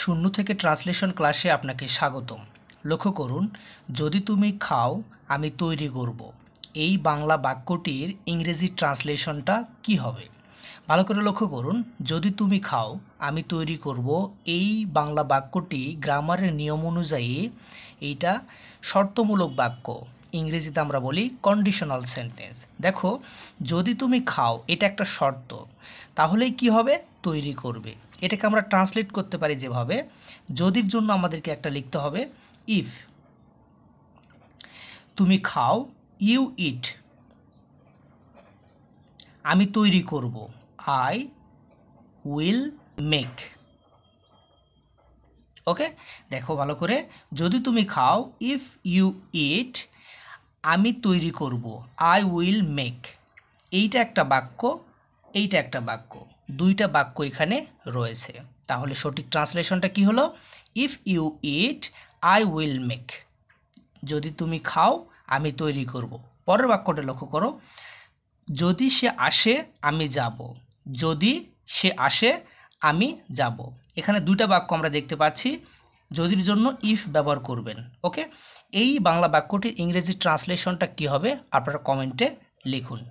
শূন্য থেকে ট্রান্সলেশন ক্লাসে আপনাকে স্বাগতম। লক্ষ্য করুন, যদি তুমি খাও আমি তৈরি করব। এই বাংলা বাক্যটির ইংরেজি ট্রান্সলেশনটা কি হবে? ভালো করে লক্ষ্য করুন, যদি তুমি খাও আমি তৈরি করব। এই বাংলা বাক্যটি গ্রামারের নিয়ম অনুযায়ী এইটা শর্তমূলক বাক্য। ইংরেজিতে আমরা বলি কন্ডিশনাল সেন্টেন্স। দেখো, যদি তুমি খাও এটা একটা শর্ত, তাহলেই কি হবে? তৈরি করবে। এটাকে আমরা ট্রান্সলেট করতে পারি যেভাবে, যদির জন্য আমাদেরকে একটা লিখতে হবে ইফ। তুমি খাও, ইউ ইট। আমি তৈরি করব, আই উইল মেক। ওকে, দেখো ভালো করে, যদি তুমি খাও, ইফ ইউ ইট, আমি তৈরি করব, আই উইল মেক। এইটা একটা বাক্য, এইটা একটা বাক্য, দুইটা বাক্য এখানে রয়েছে। তাহলে সঠিক ট্রান্সলেশনটা কি হলো? If you eat, I will make. যদি তুমি খাও আমি তৈরি করব। পরের বাক্যটা লক্ষ্য করো, যদি সে আসে আমি যাব। যদি সে আসে আমি যাব। এখানে দুইটা বাক্য আমরা দেখতে পাচ্ছি, যদির জন্য ইফ ব্যবহার করবেন। ওকে, এই বাংলা বাক্যটির ইংরেজি ট্রান্সলেশনটা কি হবে আপনারা কমেন্টে লিখুন।